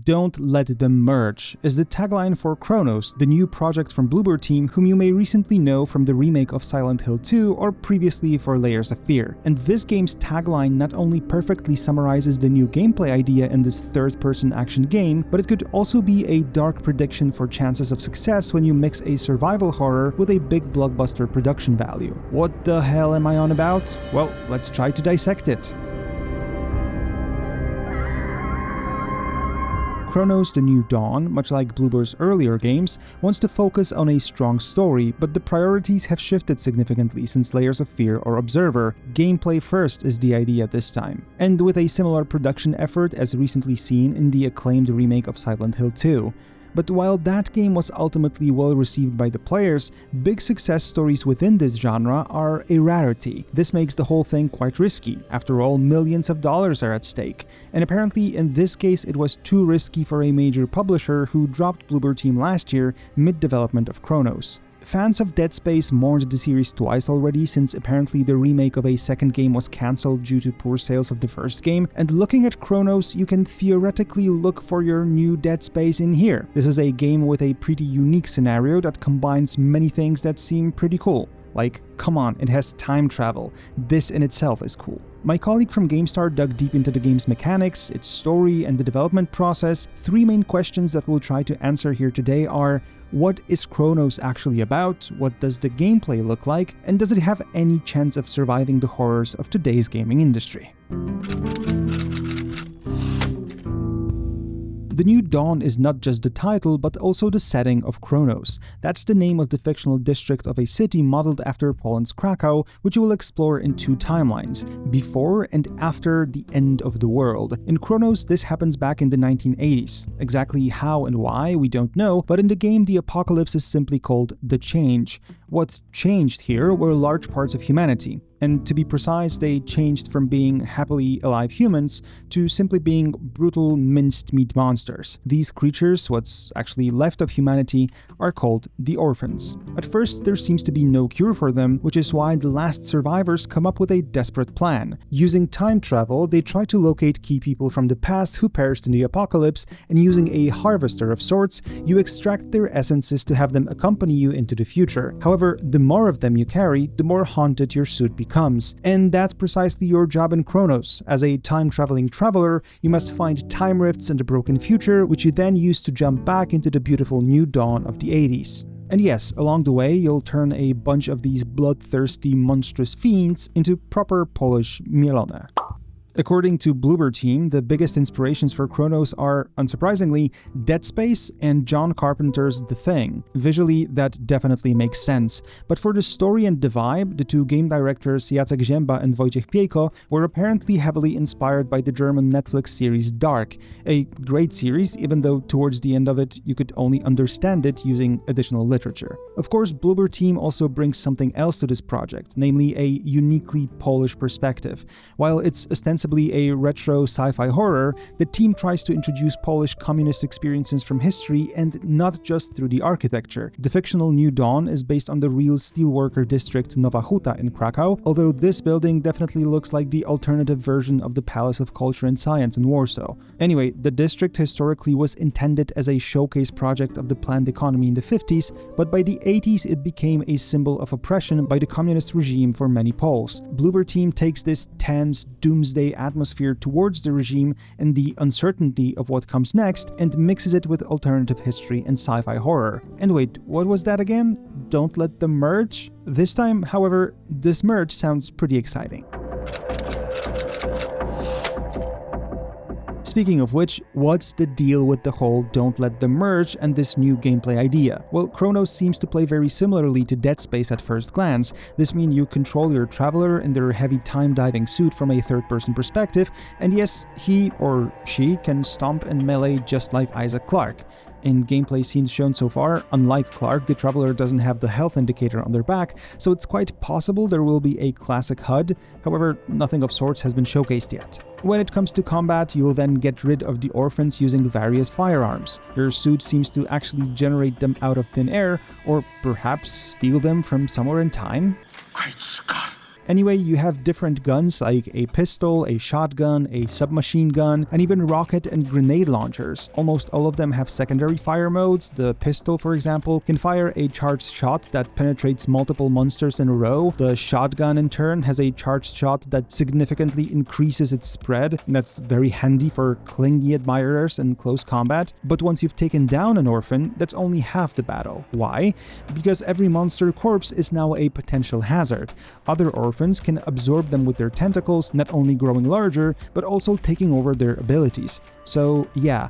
"Don't let them merge" is the tagline for Kronos, the new project from Bloober Team, whom you may recently know from the remake of Silent Hill 2 or previously for Layers of Fear. And this game's tagline not only perfectly summarizes the new gameplay idea in this third-person action game, but it could also be a dark prediction for chances of success when you mix a survival horror with a big blockbuster production value. What the hell am I on about? Well, let's try to dissect it. Kronos: The New Dawn, much like Bloober's earlier games, wants to focus on a strong story, but the priorities have shifted significantly since Layers of Fear or Observer. Gameplay first is the idea this time, and with a similar production effort as recently seen in the acclaimed remake of Silent Hill 2. But while that game was ultimately well received by the players, big success stories within this genre are a rarity. This makes the whole thing quite risky. After all, millions of dollars are at stake. And apparently in this case it was too risky for a major publisher who dropped Bloober Team last year mid-development of Kronos. Fans of Dead Space mourned the series twice already, since apparently the remake of a second game was cancelled due to poor sales of the first game, and looking at Kronos, you can theoretically look for your new Dead Space in here. This is a game with a pretty unique scenario that combines many things that seem pretty cool. Like, come on, it has time travel. This in itself is cool. My colleague from GameStar dug deep into the game's mechanics, its story, and the development process. Three main questions that we'll try to answer here today are: what is Kronos actually about? What does the gameplay look like? And does it have any chance of surviving the horrors of today's gaming industry? The New Dawn is not just the title, but also the setting of Kronos. That's the name of the fictional district of a city modeled after Poland's Krakow, which you will explore in two timelines, before and after the end of the world. In Kronos, this happens back in the 1980s. Exactly how and why, we don't know, but in the game, the apocalypse is simply called The Change. What changed here were large parts of humanity. And to be precise, they changed from being happily alive humans to simply being brutal minced meat monsters. These creatures, what's actually left of humanity, are called the Orphans. At first, there seems to be no cure for them, which is why the last survivors come up with a desperate plan. Using time travel, they try to locate key people from the past who perished in the apocalypse, and using a harvester of sorts, you extract their essences to have them accompany you into the future. However, the more of them you carry, the more haunted your suit becomes. And that's precisely your job in Kronos. As a time-traveling traveler, you must find time rifts in the broken future, which you then use to jump back into the beautiful new dawn of the 80s. And yes, along the way, you'll turn a bunch of these bloodthirsty, monstrous fiends into proper Polish mielone. According to Bloober Team, the biggest inspirations for Kronos are, unsurprisingly, Dead Space and John Carpenter's The Thing. Visually, that definitely makes sense. But for the story and the vibe, the two game directors Jacek Zięba and Wojciech Piejko were apparently heavily inspired by the German Netflix series Dark, a great series, even though towards the end of it you could only understand it using additional literature. Of course, Bloober Team also brings something else to this project, namely a uniquely Polish perspective. While it's ostensibly a retro sci-fi horror, the team tries to introduce Polish communist experiences from history and not just through the architecture. The fictional New Dawn is based on the real steelworker district Nowa Huta in Krakow, although this building definitely looks like the alternative version of the Palace of Culture and Science in Warsaw. Anyway, the district historically was intended as a showcase project of the planned economy in the 50s, but by the 80s it became a symbol of oppression by the communist regime for many Poles. Bloober Team takes this tense, doomsday atmosphere towards the regime and the uncertainty of what comes next and mixes it with alternative history and sci-fi horror. And wait, what was that again? Don't let them merge? This time, however, this merge sounds pretty exciting. Speaking of which, what's the deal with the whole don't let them merge and this new gameplay idea? Well, Kronos seems to play very similarly to Dead Space at first glance. This means you control your traveler in their heavy time-diving suit from a third-person perspective, and yes, he or she can stomp and melee just like Isaac Clarke. In gameplay scenes shown so far, unlike Clarke, the Traveler doesn't have the health indicator on their back, so it's quite possible there will be a classic HUD, however, nothing of sorts has been showcased yet. When it comes to combat, you'll then get rid of the orphans using various firearms. Your suit seems to actually generate them out of thin air, or perhaps steal them from somewhere in time. Great Scott! Anyway, you have different guns like a pistol, a shotgun, a submachine gun, and even rocket and grenade launchers. Almost all of them have secondary fire modes. The pistol, for example, can fire a charged shot that penetrates multiple monsters in a row. The shotgun, in turn, has a charged shot that significantly increases its spread, and that's very handy for clingy admirers in close combat. But once you've taken down an orphan, that's only half the battle. Why? Because every monster corpse is now a potential hazard. Other orphans can absorb them with their tentacles, not only growing larger, but also taking over their abilities. So yeah,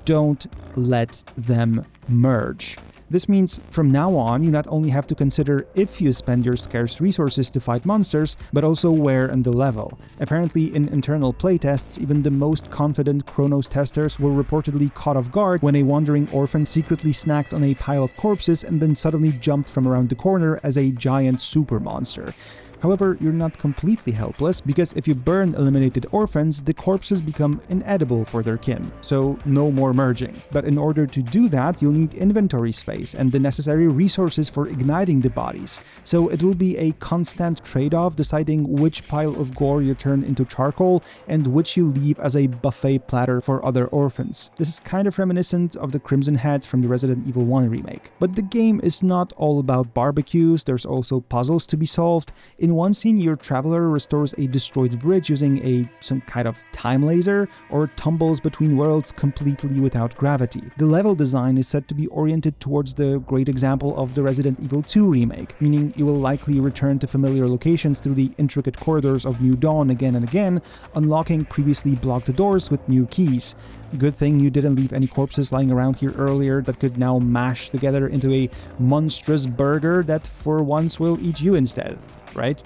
don't let them merge. This means from now on, you not only have to consider if you spend your scarce resources to fight monsters, but also where and the level. Apparently, in internal playtests, even the most confident Kronos testers were reportedly caught off guard when a wandering orphan secretly snacked on a pile of corpses and then suddenly jumped from around the corner as a giant super monster. However, you're not completely helpless, because if you burn eliminated orphans, the corpses become inedible for their kin, so no more merging. But in order to do that, you'll need inventory space and the necessary resources for igniting the bodies, so it will be a constant trade-off deciding which pile of gore you turn into charcoal and which you leave as a buffet platter for other orphans. This is kind of reminiscent of the Crimson Heads from the Resident Evil 1 remake. But the game is not all about barbecues, there's also puzzles to be solved. In one scene, your traveler restores a destroyed bridge using some kind of time laser, or tumbles between worlds completely without gravity. The level design is said to be oriented towards the great example of the Resident Evil 2 remake, meaning you will likely return to familiar locations through the intricate corridors of New Dawn again and again, unlocking previously blocked doors with new keys. Good thing you didn't leave any corpses lying around here earlier that could now mash together into a monstrous burger that for once will eat you instead. Right?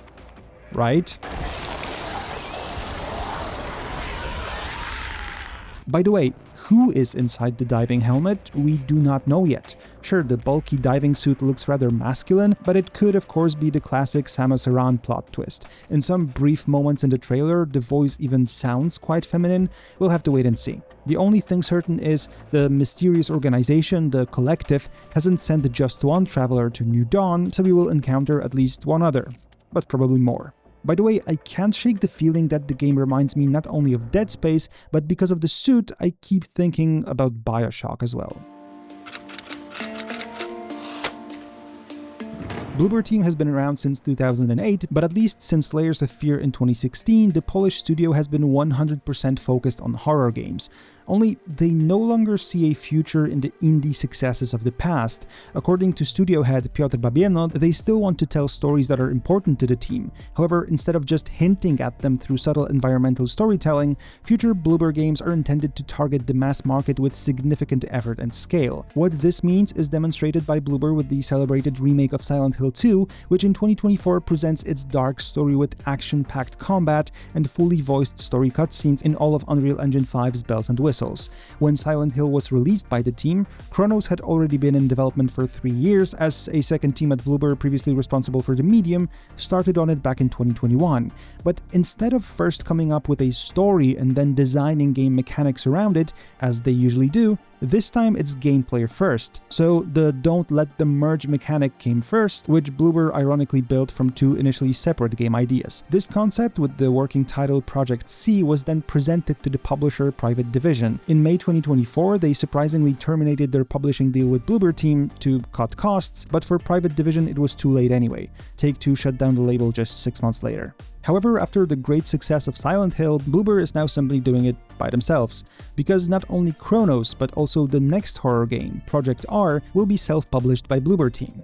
Right? By the way, who is inside the diving helmet? We do not know yet. Sure, the bulky diving suit looks rather masculine, but it could of course be the classic Samus Aran plot twist. In some brief moments in the trailer, the voice even sounds quite feminine. We'll have to wait and see. The only thing certain is the mysterious organization, the Collective, hasn't sent just one traveler to New Dawn, so we will encounter at least one other, but probably more. By the way, I can't shake the feeling that the game reminds me not only of Dead Space, but because of the suit, I keep thinking about BioShock as well. Bloober Team has been around since 2008, but at least since Layers of Fear in 2016, the Polish studio has been 100% focused on horror games. Only they no longer see a future in the indie successes of the past. According to studio head Piotr Babieno, they still want to tell stories that are important to the team. However, instead of just hinting at them through subtle environmental storytelling, future Bloober games are intended to target the mass market with significant effort and scale. What this means is demonstrated by Bloober with the celebrated remake of Silent Hill 2, which in 2024 presents its dark story with action-packed combat and fully voiced story cutscenes in all of Unreal Engine 5's bells and whistles. When Silent Hill was released by the team, Kronos had already been in development for 3 years, as a second team at Bloober, previously responsible for the medium, started on it back in 2021. But instead of first coming up with a story and then designing game mechanics around it, as they usually do, this time it's gameplay first. So the don't let them merge mechanic came first, which Bloober ironically built from two initially separate game ideas. This concept, with the working title Project C, was then presented to the publisher Private Division. In May 2024, they surprisingly terminated their publishing deal with Bloober Team to cut costs, but for Private Division it was too late anyway. Take-Two shut down the label just 6 months later. However, after the great success of Silent Hill, Bloober is now simply doing it by themselves, because not only Kronos, but also the next horror game, Project R, will be self-published by Bloober Team.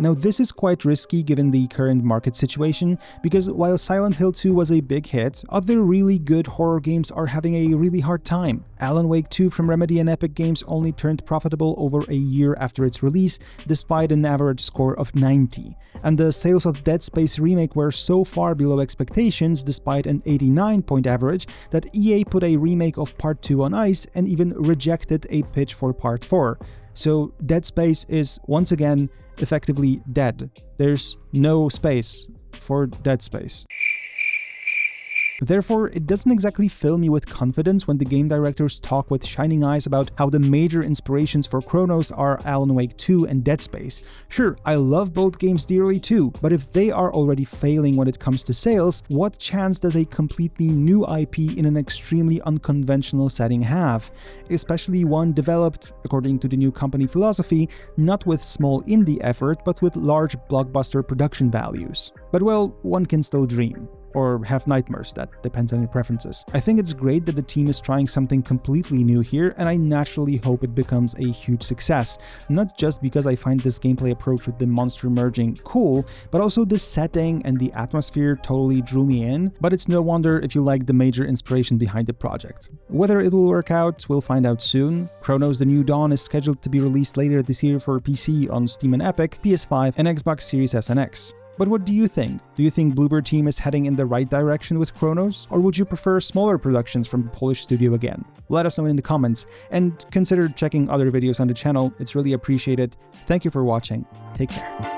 Now this is quite risky given the current market situation, because while Silent Hill 2 was a big hit, other really good horror games are having a really hard time. Alan Wake 2 from Remedy and Epic Games only turned profitable over a year after its release, despite an average score of 90. And the sales of Dead Space Remake were so far below expectations, despite an 89-point average, that EA put a remake of Part 2 on ice and even rejected a pitch for Part 4. So Dead Space is, once again, effectively dead. There's no space for Dead Space. Therefore, it doesn't exactly fill me with confidence when the game directors talk with shining eyes about how the major inspirations for Kronos are Alan Wake 2 and Dead Space. Sure, I love both games dearly too, but if they are already failing when it comes to sales, what chance does a completely new IP in an extremely unconventional setting have? Especially one developed, according to the new company philosophy, not with small indie effort, but with large blockbuster production values. But well, one can still dream. Or have nightmares, that depends on your preferences. I think it's great that the team is trying something completely new here, and I naturally hope it becomes a huge success. Not just because I find this gameplay approach with the monster merging cool, but also the setting and the atmosphere totally drew me in, but it's no wonder if you like the major inspiration behind the project. Whether it will work out, we'll find out soon. Kronos: The New Dawn is scheduled to be released later this year for PC on Steam and Epic, PS5, and Xbox Series S and X. But what do you think? Do you think Bloober Team is heading in the right direction with Kronos? Or would you prefer smaller productions from the Polish studio again? Let us know in the comments, and consider checking other videos on the channel, it's really appreciated. Thank you for watching, take care.